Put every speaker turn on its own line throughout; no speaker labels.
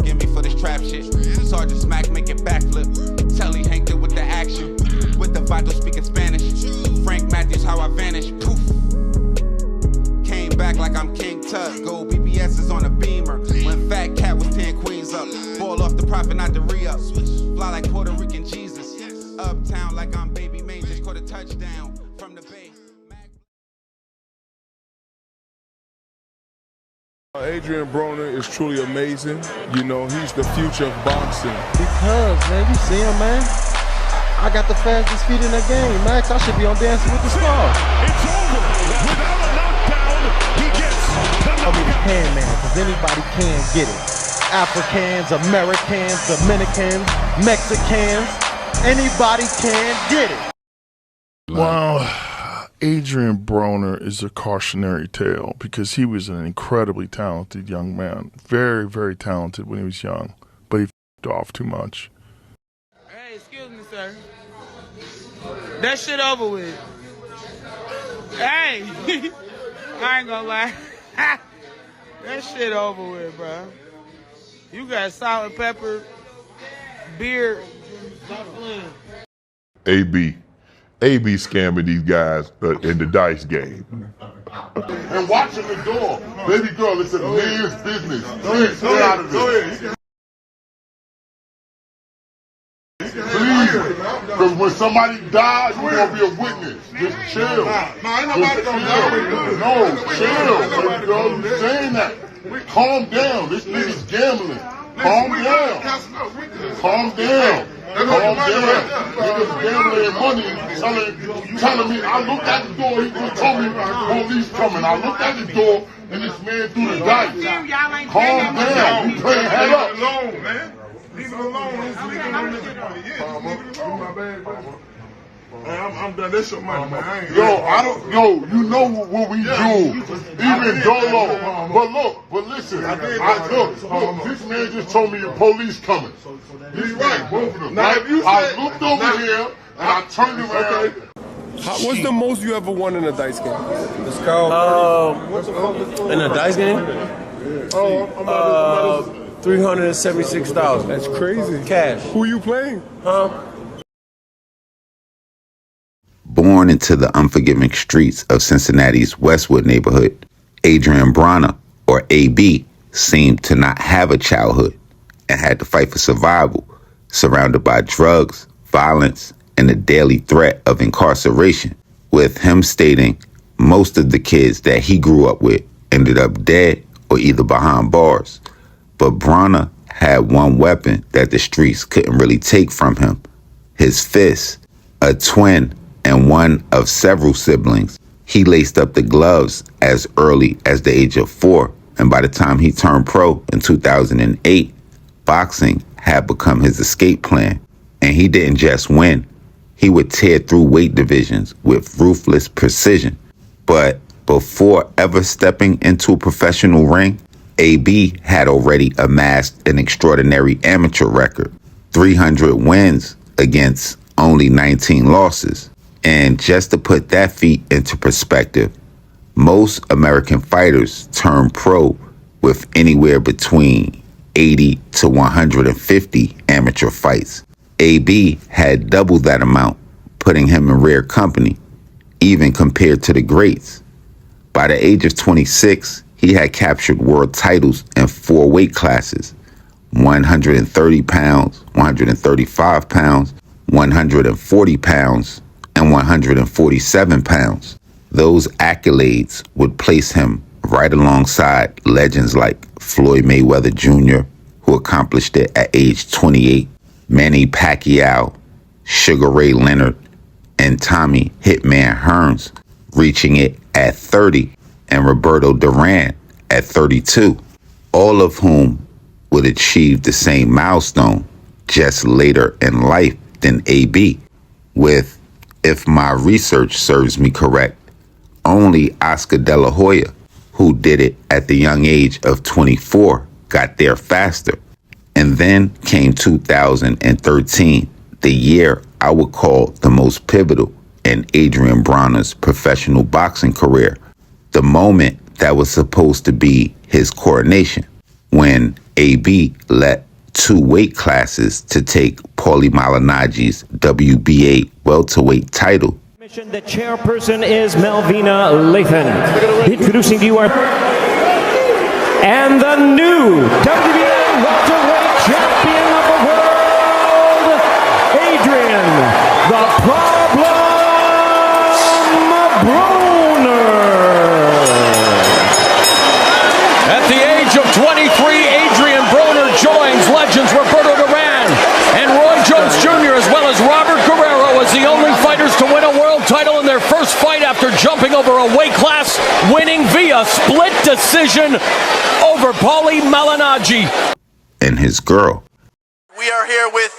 forgive me for this trap shit. Sergeant Smack making backflip. Telly Hank did with the action. With the Vato speaking Spanish. Frank Matthews, how I vanish. Poof. Came back like I'm King Tut. Gold BBS is on a beamer. When Fat Cat was 10 queens up. Ball off the profit, not the re-up. Fly like Puerto Rican Jesus. Uptown like I'm Baby Maine. Just caught a touchdown from the Bay.
Adrrien Broner is truly amazing. You know, he's the future of boxing.
Because, man, you see him, man. I got the fastest feet in the game, Max. I should be on Dancing with the Stars.
It's over. Without a knockdown, he gets the
I'll be the can man, because anybody can get it. Africans, Americans, Dominicans, Mexicans, anybody can get it.
Well, Adrrien Broner is a cautionary tale because he was an incredibly talented young man. Very, very talented when he was young, but he f***ed off too much.
Hey, excuse me, sir. That shit over with. Hey, I ain't gonna lie. That shit over with, bro. You got salt and pepper, beer. Stop playing.
AB scamming these guys in the dice game.
And watching the door. Baby girl, it's a man's business. Stay out of this. Please, because when somebody dies, you're going to be a witness. Just chill. Ain't nobody going to die. No, chill. Baby girl, you saying that. Calm down. This nigga's gambling. Calm down. Calm down. Calm down. Niggas gambling money, telling me, I looked at the door, he just told me police coming. I looked at the door, and this man threw the dice. Calm down. You playing head up. Leave it alone, man. Leave it alone. I'm done. That's your money, man. You know what we do. Even Dolo. But listen. Look, this man just told me the police coming. He's right, both of them. Now, I looked over here and I turned around.
What's the most you ever won in a dice game?
Let's go. In a dice game? 376,000.
That's crazy.
Cash.
Who you playing?
Huh?
Born into the unforgiving streets of Cincinnati's Westwood neighborhood, Adrrien Broner, or AB, seemed to not have a childhood and had to fight for survival, surrounded by drugs, violence, and the daily threat of incarceration, with him stating most of the kids that he grew up with ended up dead or either behind bars. But Broner had one weapon that the streets couldn't really take from him, his fist. A twin and one of several siblings, he laced up the gloves as early as the age of 4, and by the time he turned pro in 2008, boxing had become his escape plan. And he didn't just win, he would tear through weight divisions with ruthless precision. But before ever stepping into a professional ring, AB had already amassed an extraordinary amateur record, 300 wins against only 19 losses. And just to put that feat into perspective, most American fighters turn pro with anywhere between 80 to 150 amateur fights. AB had double that amount, putting him in rare company, even compared to the greats. By the age of 26, he had captured world titles in 4 weight classes: 130 pounds, 135 pounds, 140 pounds, and 147 pounds. Those accolades would place him right alongside legends like Floyd Mayweather Jr., who accomplished it at age 28, Manny Pacquiao, Sugar Ray Leonard, and Tommy Hitman Hearns, reaching it at 30, and Roberto Duran at 32, all of whom would achieve the same milestone just later in life than AB, with, if my research serves me correct, only Oscar De La Hoya, who did it at the young age of 24, got there faster. And then came 2013, the year I would call the most pivotal in Adrrien Broner's professional boxing career, the moment that was supposed to be his coronation, when AB let 2 weight classes to take Paulie Malignaggi's WBA welterweight title.
The chairperson is Melvina Lathan. Introducing to you our and the new WBA welterweight champion of the world, Adrrien, the problem Broner.
At the age of 23, Adrrien Broner joins legends Roberto Duran and Roy Jones Jr. as well as Robert Guerrero as the only fighters to win a world title in their first fight after jumping over a weight class, winning via split decision over Paulie Malignaggi.
And his girl.
We are here with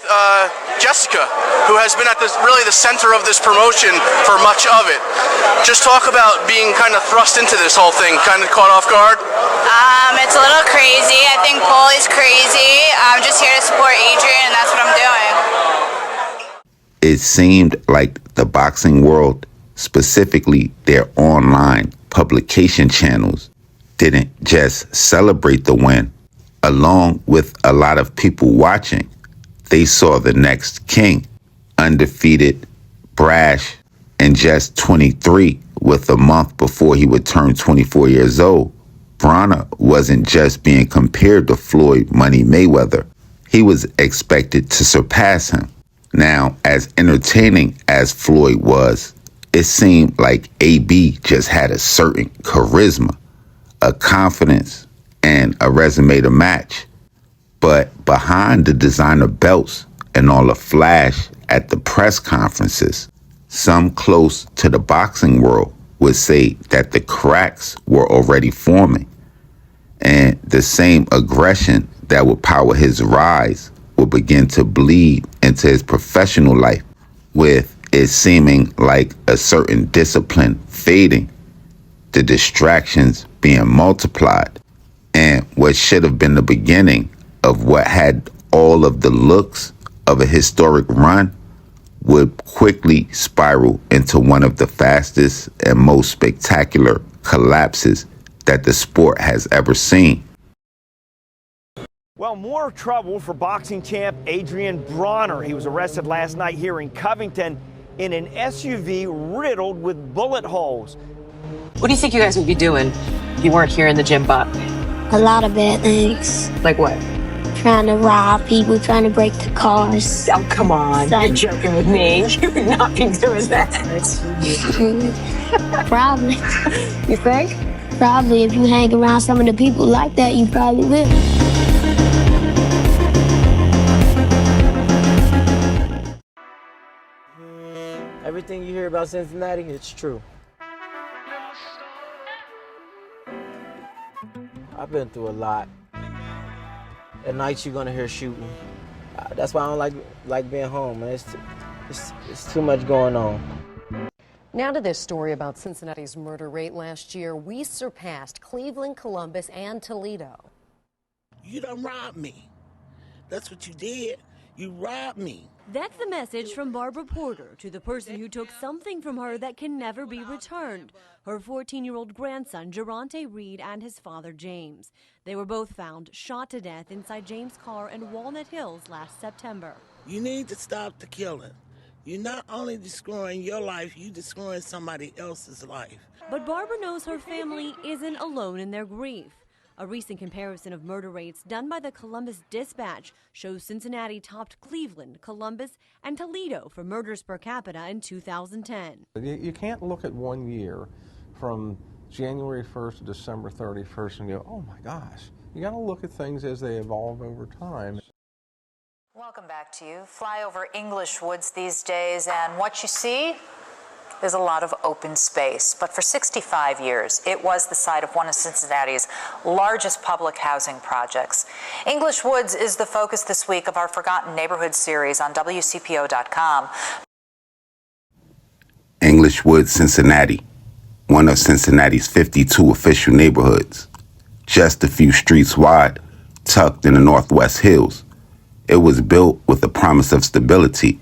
Jessica, who has been at really the center of this promotion for much of it. Just talk about being kind of thrust into this whole thing, kind of caught off guard.
It's a little crazy. I think Paulie's crazy. I'm just here to support Adrrien, and that's what I'm doing.
It seemed like the boxing world, specifically their online publication channels, didn't just celebrate the win. Along with a lot of people watching, they saw the next king, undefeated, brash, and just 23 with a month before he would turn 24 years old. Broner wasn't just being compared to Floyd Money Mayweather. He was expected to surpass him. Now, as entertaining as Floyd was, it seemed like AB just had a certain charisma, a confidence, and a resume to match. But behind the designer belts and all the flash at the press conferences, some close to the boxing world would say that the cracks were already forming, and the same aggression that would power his rise would begin to bleed into his professional life, with it seeming like a certain discipline fading, the distractions being multiplied, and what should have been the beginning of what had all of the looks of a historic run would quickly spiral into one of the fastest and most spectacular collapses that the sport has ever seen.
Well, more trouble for boxing champ Adrrien Broner. He was arrested last night here in Covington in an SUV riddled with bullet holes.
What do you think you guys would be doing if you weren't here in the gym, Buck?
A lot of bad things.
Like what?
Trying to rob people, trying to break the cars.
Oh, come on. You're joking with me. You would not be doing that.
Probably.
You think?
Probably. If you hang around some of the people like that, you probably will.
Everything you hear about Cincinnati, it's true. I've been through a lot. At night you're gonna hear shooting. That's why I don't like being home, man. It's too much going on.
Now to this story about Cincinnati's murder rate last year. We surpassed Cleveland, Columbus, and Toledo.
You done robbed me. That's what you did. You robbed me.
That's the message from Barbara Porter to the person who took something from her that can never be returned. Her 14-year-old grandson, Geronte Reed, and his father, James. They were both found shot to death inside James' car in Walnut Hills last September.
You need to stop the killing. You're not only destroying your life, you're destroying somebody else's life.
But Barbara knows her family isn't alone in their grief. A recent comparison of murder rates done by the Columbus Dispatch shows Cincinnati topped Cleveland, Columbus, and Toledo for murders per capita in 2010.
You can't look at 1 year from January 1st to December 31st and go, oh my gosh. You got to look at things as they evolve over time.
Welcome back to you. Fly over English woods these days, and what you see is a lot of open space. But for 65 years, it was the site of one of Cincinnati's largest public housing projects. English Woods is the focus this week of our Forgotten Neighborhoods series on WCPO.com.
English Woods, Cincinnati, one of Cincinnati's 52 official neighborhoods, just a few streets wide, tucked in the Northwest Hills. It was built with the promise of stability.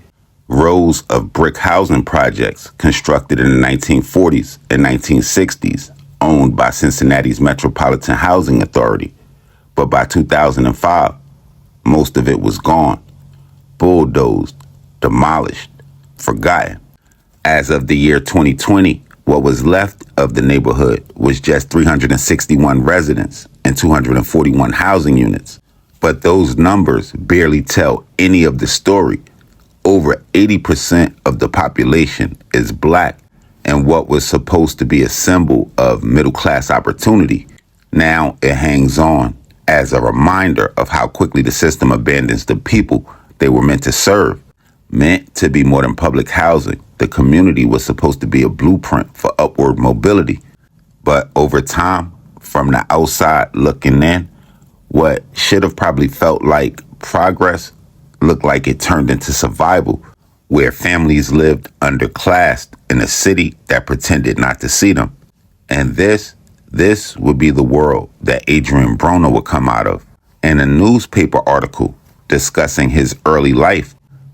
Rows of brick housing projects constructed in the 1940s and 1960s, owned by Cincinnati's Metropolitan Housing Authority. But by 2005, most of it was gone, bulldozed, demolished, forgotten. As of the year 2020, what was left of the neighborhood was just 361 residents and 241 housing units. But those numbers barely tell any of the story. Over 80% of the population is black, and what was supposed to be a symbol of middle-class opportunity, now it hangs on as a reminder of how quickly the system abandons the people they were meant to serve. Meant to be more than public housing, the community was supposed to be a blueprint for upward mobility. But over time, from the outside looking in, what should have probably felt like progress looked like it turned into survival, where families lived underclassed in a city that pretended not to see them. And this would be the world that Adrrien Broner would come out of. In a newspaper article discussing his early life,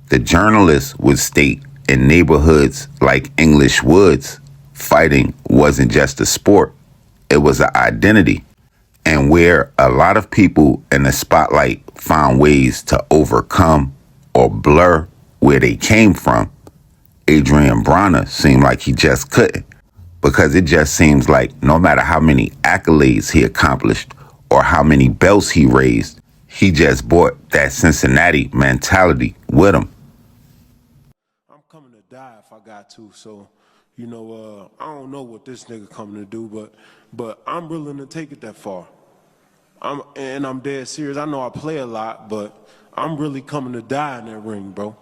the journalist would state in neighborhoods like English Woods, fighting wasn't just a sport, it was an identity. And where a lot of people in the spotlight found ways to overcome or blur where they came from, Adrrien Broner seemed like he just couldn't. Because it just seems like no matter how many accolades he accomplished or how many belts he raised, he just brought that Cincinnati mentality with him.
I'm coming to die if I got to, so, I don't know what this nigga coming to do, but I'm willing to take it that far. I'm dead serious. I know I play a lot, but I'm really coming to die in that ring, bro.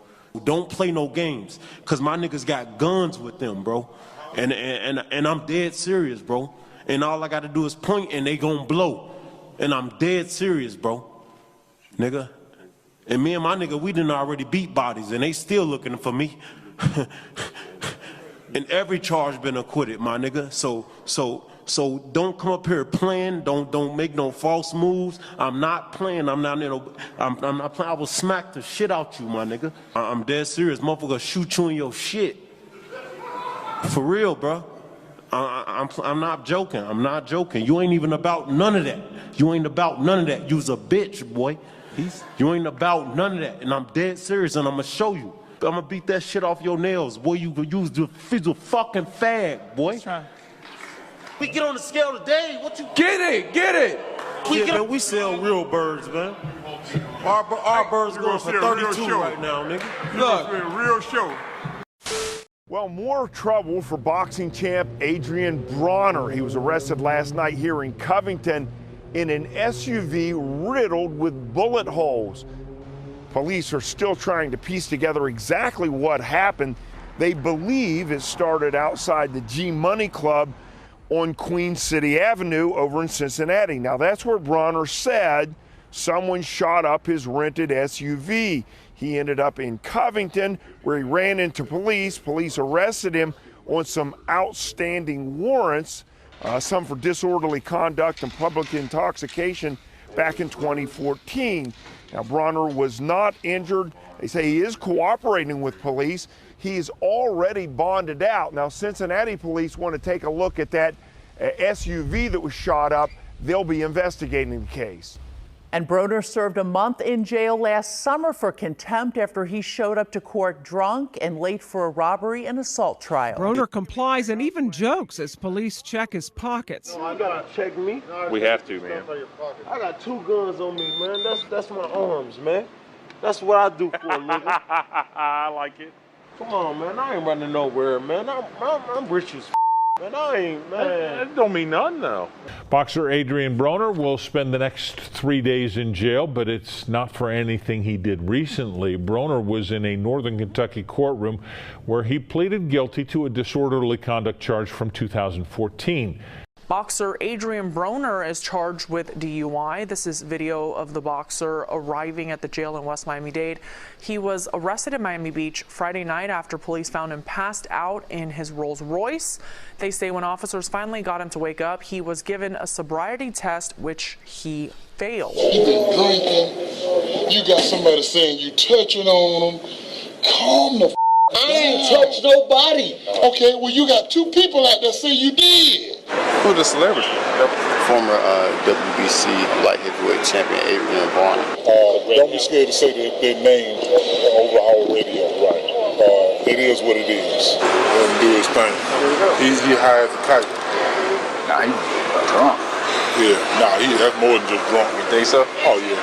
Don't play no games, because my niggas got guns with them, bro. And I'm dead serious, bro. And all I got to do is point and they gonna blow. And I'm dead serious, bro. Nigga. And me and my nigga, we done already beat bodies and they still looking for me. And every charge been acquitted, my nigga. So don't come up here playing. Don't make no false moves. I'm not playing. I'm not playing. I will smack the shit out you, my nigga. I'm dead serious. Motherfucker shoot you in your shit. For real, bro. I'm not joking. I'm not joking. You ain't even about none of that. You ain't about none of that. You's a bitch, boy. You ain't about none of that. And I'm dead serious, and I'm gonna show you. I'm gonna beat that shit off your nails, boy. You a fucking fag, boy. We get on the scale today. What you get it? We sell real birds, man. Our birds going for 32 right now, nigga.
Look, real show.
Well, more trouble for boxing champ Adrrien Broner. He was arrested last night here in Covington in an SUV riddled with bullet holes. Police are still trying to piece together exactly what happened. They believe it started outside the G Money Club on Queen City Avenue over in Cincinnati. Now, that's where Broner said someone shot up his rented SUV. He ended up in Covington, where he ran into police. Police arrested him on some outstanding warrants, some for disorderly conduct and public intoxication back in 2014. Now, Broner was not injured. They say he is cooperating with police. He's already bonded out. Now, Cincinnati police want to take a look at that SUV that was shot up. They'll be investigating the case.
And Broner served a month in jail last summer for contempt after he showed up to court drunk and late for a robbery and assault trial.
Broner complies and even jokes as police check his pockets.
I gotta check me.
We have to, man.
I got 2 guns on me, man. That's my arms, man. That's what I do for a living.
I like it.
Come on, man. I ain't running nowhere, man. I'm rich as man. I ain't, man.
That don't mean nothing, though.
Boxer Adrrien Broner will spend the next 3 days in jail, but it's not for anything he did recently. Broner was in a Northern Kentucky courtroom where he pleaded guilty to a disorderly conduct charge from 2014.
Boxer Adrrien Broner is charged with DUI. This is video of the boxer arriving at the jail in West Miami-Dade. He was arrested in Miami Beach Friday night after police found him passed out in his Rolls Royce. They say when officers finally got him to wake up, he was given a sobriety test, which he failed.
You've been drinking. You got somebody saying you touching on them. Calm the I ain't touched nobody. Okay, well, you got 2 people out there saying you did.
Who's the celebrity?
former WBC light heavyweight champion Adrrien Broner.
Don't be scared to say their name over our radio, right? It is what it is. Let him do his thing. He high as a kite.
Nah, he's drunk.
Yeah, nah, that's more than just drunk.
You think so?
Oh yeah,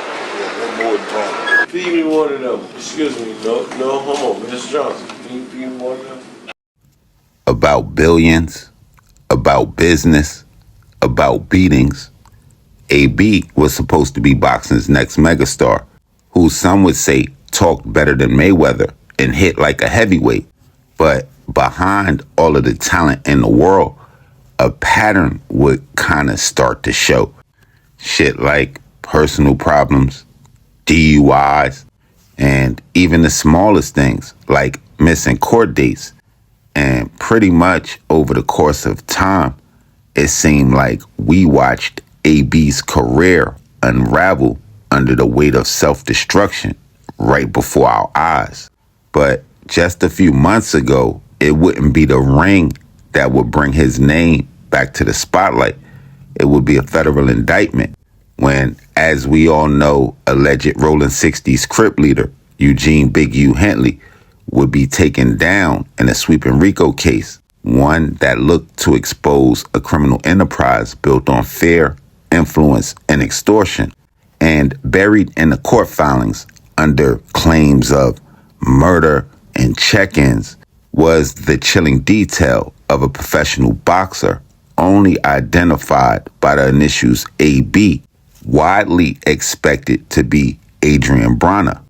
that's more than drunk.
Feed me one of them. Excuse me, no homo, Miss Johnson. Feed me one of them.
About billions, about business, about beatings, AB was supposed to be boxing's next megastar, who some would say talked better than Mayweather and hit like a heavyweight. But behind all of the talent in the world, a pattern would kind of start to show. Shit like personal problems, DUIs, and even the smallest things like missing court dates. And pretty much over the course of time, it seemed like we watched AB's career unravel under the weight of self-destruction right before our eyes. But just a few months ago, it wouldn't be the ring that would bring his name back to the spotlight. It would be a federal indictment when, as we all know, alleged Rolling 60s Crip leader Eugene Big U Hentley would be taken down in a sweeping RICO case, one that looked to expose a criminal enterprise built on fear, influence, and extortion. And buried in the court filings under claims of murder and check-ins was the chilling detail of a professional boxer only identified by the initials AB, widely expected to be Adrrien Broner.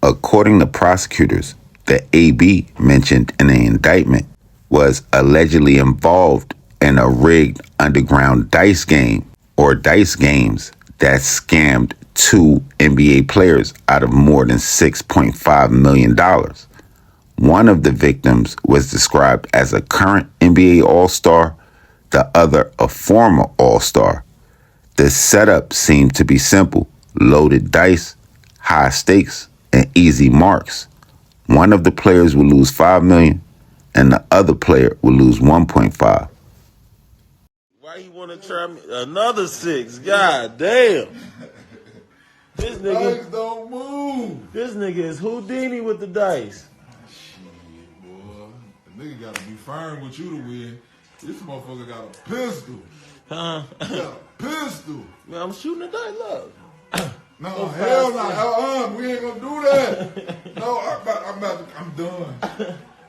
According to prosecutors, the AB mentioned in the indictment was allegedly involved in a rigged underground dice game or dice games that scammed 2 NBA players out of more than $6.5 million. One of the victims was described as a current NBA All-Star, the other a former All-Star. The setup seemed to be simple: loaded dice, high stakes, and easy marks. One of the players would lose $5 million, and the other player would lose $1.5.
Why you want to try me? Another 6? God damn. This nigga
Dice don't move.
This nigga is Houdini with the dice.
Shit, boy. The nigga gotta be firm with you to win. This motherfucker got a pistol.
Huh?
He got a pistol.
Man, I'm shooting the dice. Look.
No,
Oh,
hell
fast.
no. We ain't gonna do that. No, I'm done.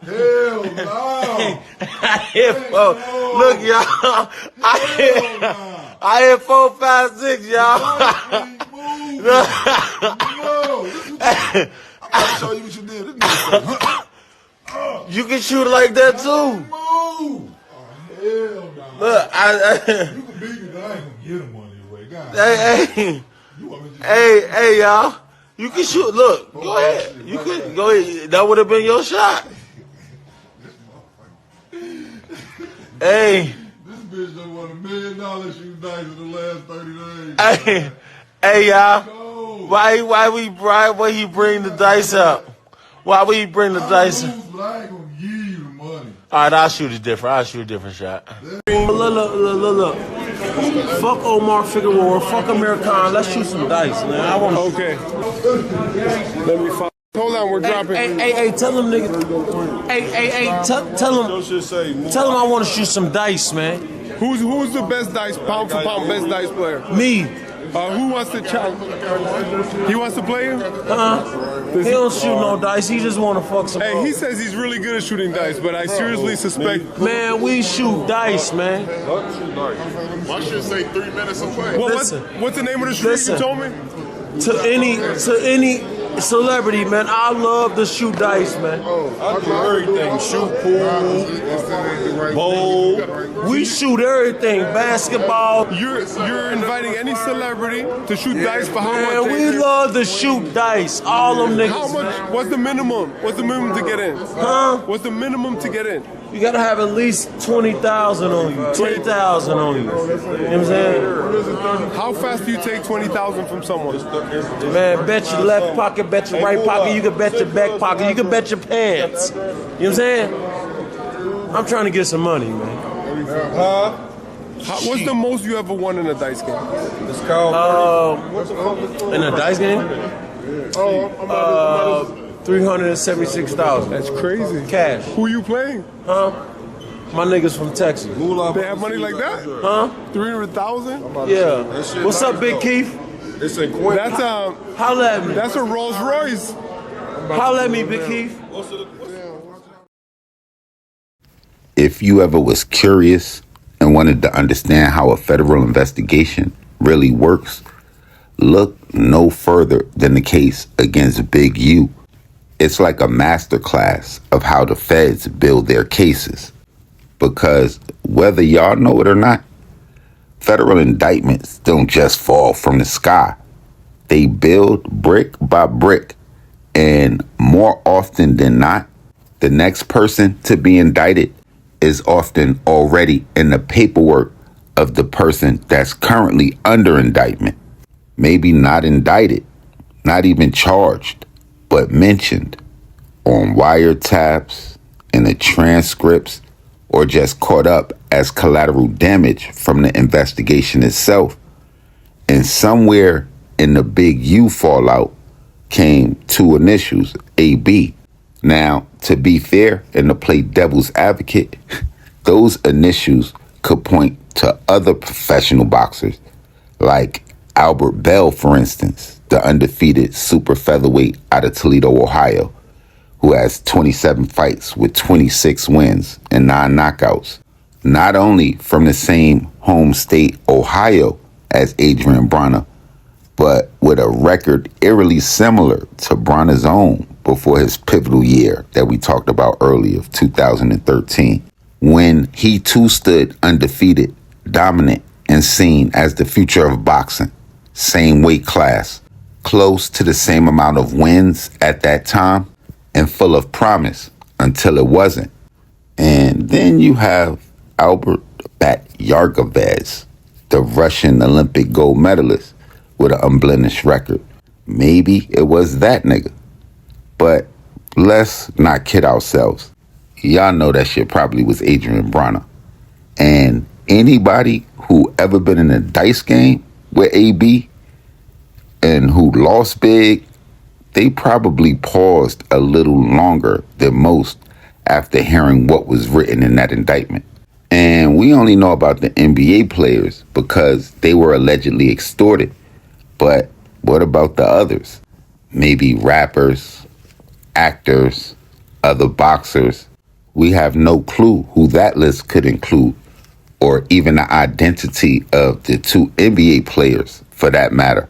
Hell no.
I hit 4. Look, y'all. I hit 4, 5, 6, y'all.
No. I'll show you what you did.
You can shoot it like that too.
Move. Oh, hell no.
Look,
you can beat me, but I ain't gonna get him one anyway. God.
Hey, y'all. You can shoot. Look, go ahead. You can go ahead. That would have been your shot. Hey.
This bitch done won $1 million shooting dice in the last 30 days.
Hey, y'all. Why he bring the dice up? Why would he bring the dice up?
I ain't gonna give you the money.
All right, I'll shoot it different. I'll shoot a different shot. Look. Fuck Omar Figueroa. Fuck Americana. Let's shoot some dice, man. I want to.
Okay. Let me find. Hold on, we're dropping.
Hey, tell them niggas. Hey, tell them I want to shoot some dice, man.
Who's the best dice, pound for pound, best dice player?
Me.
Who wants to challenge? He wants to play him?
He don't shoot no dice. He just want to fuck some.
Hey, he says he's really good at shooting dice, but I seriously suspect.
Man, we shoot dice, man.
Why should say 3 minutes away?
Well, what's the name of the street you told me?
To any celebrity, man, I love to shoot dice, man.
I do everything. Shoot pool,
bowl. We shoot everything. Basketball.
You're inviting any celebrity to shoot dice for how much?
Man, we love to shoot dice. All them niggas.
How much? What's the minimum? What's the minimum to get in?
Huh?
What's the minimum to get in?
You gotta have at least 20,000 on you, 10,000 on you. You know what I'm saying?
How fast do you take 20,000 from someone?
Man, bet your left pocket, bet your right pocket. You can bet your back pocket. You can bet your pants. You know what I'm saying? I'm trying to get some money, man.
Huh? What's the most you ever won in a dice game?
It's called in a dice game. 376,000.
That's crazy.
Cash.
Who you playing?
Huh? My niggas from Texas.
They have money like that?
Huh?
300,000?
Yeah. What's up, Big Keith?
It's in Quinn. That's
Holla at me.
That's a Rolls Royce.
Holla at me, Big Keith.
If you ever was curious and wanted to understand how a federal investigation really works, look no further than the case against Big U. It's like a masterclass of how the feds build their cases. Because whether y'all know it or not, federal indictments don't just fall from the sky. They build brick by brick. And more often than not, the next person to be indicted is often already in the paperwork of the person that's currently under indictment. Maybe not indicted, not even charged, but mentioned on wiretaps, in the transcripts, or just caught up as collateral damage from the investigation itself. And somewhere in the Big U fallout came two initials, AB. Now, to be fair and to play devil's advocate, those initials could point to other professional boxers, like Albert Bell, for instance, the undefeated super featherweight out of Toledo, Ohio, who has 27 fights with 26 wins and 9 knockouts. Not only from the same home state, Ohio, as Adrrien Broner, but with a record eerily similar to Broner's own before his pivotal year that we talked about earlier of 2013, when he too stood undefeated, dominant, and seen as the future of boxing. Same weight class, close to the same amount of wins at that time, and full of promise until it wasn't. And then you have Albert Batyargavez, the Russian Olympic gold medalist with an unblemished record. Maybe it was that nigga. But let's not kid ourselves. Y'all know that shit probably was Adrrien Broner. And anybody who ever been in a dice game with AB and who lost big, they probably paused a little longer than most after hearing what was written in that indictment. And we only know about the NBA players because they were allegedly extorted. But what about the others? Maybe rappers, actors, other boxers. We have no clue who that list could include, or even the identity of the two NBA players, for that matter.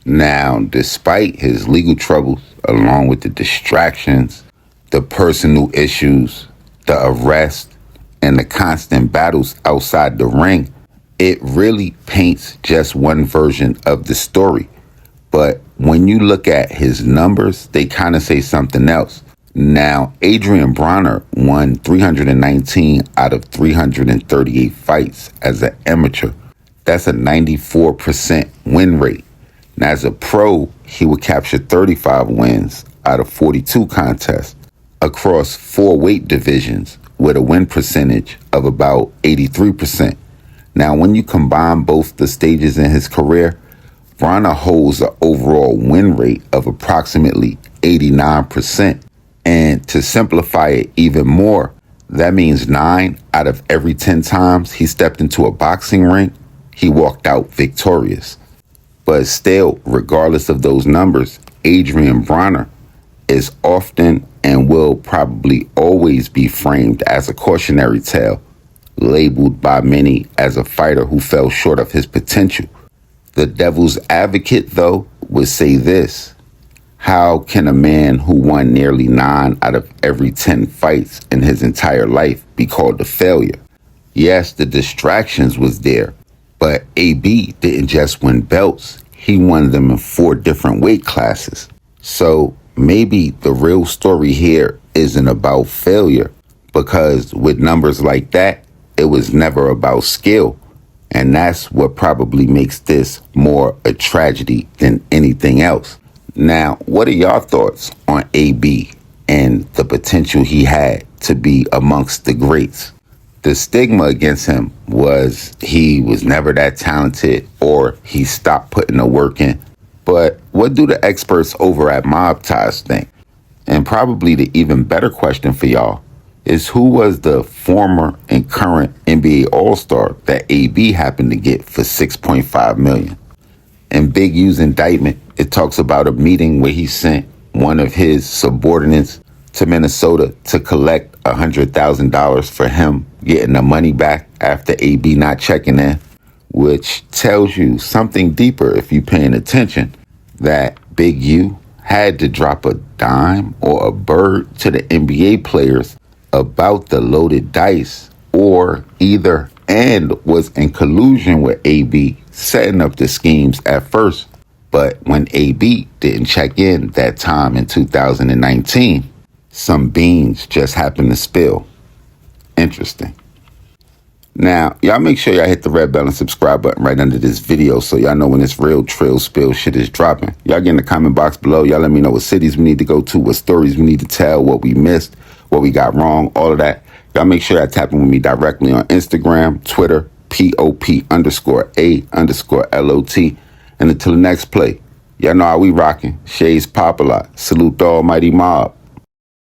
Now, despite his legal troubles, along with the distractions, the personal issues, the arrest, and the constant battles outside the ring, it really paints just one version of the story. But when you look at his numbers, they kind of say something else. Now, Adrrien Broner won 319 out of 338 fights as an amateur. That's a 94% win rate. And as a pro, he would capture 35 wins out of 42 contests across 4 weight divisions with a win percentage of about 83%. Now, when you combine both the stages in his career, Broner holds an overall win rate of approximately 89%. And to simplify it even more, that means 9 out of every 10 times he stepped into a boxing ring, he walked out victorious. But still, regardless of those numbers, Adrrien Broner is often and will probably always be framed as a cautionary tale, labeled by many as a fighter who fell short of his potential. The devil's advocate, though, would say this: how can a man who won nearly 9 out of every 10 fights in his entire life be called a failure? Yes, the distractions was there, but AB didn't just win belts, he won them in 4 different weight classes. So maybe the real story here isn't about failure, because with numbers like that, it was never about skill. And that's what probably makes this more a tragedy than anything else. Now, what are y'all thoughts on AB and the potential he had to be amongst the greats? The stigma against him was he was never that talented or he stopped putting the work in. But what do the experts over at MOBB Ties think? And probably the even better question for y'all is who was the former and current NBA All-Star that AB happened to get for $6.5 million? In Big U's indictment, it talks about a meeting where he sent one of his subordinates to Minnesota to collect $100,000 for him getting the money back after AB not checking in, which tells you something deeper if you're paying attention, that Big U had to drop a dime or a bird to the NBA players about the loaded dice, or either and was in collusion with AB setting up the schemes at first. But when AB didn't check in that time in 2019, some beans just happened to spill. Interesting. Now, y'all make sure y'all hit the red bell and subscribe button right under this video so y'all know when this real trill spill shit is dropping. Y'all get in the comment box below. Y'all let me know what cities we need to go to, what stories we need to tell, what we missed, what we got wrong, all of that. Y'all make sure y'all tapping with me directly on Instagram, Twitter, POP_A_LOT. And until the next play, y'all know how we rocking. Shades Popalot. Salute the almighty mob.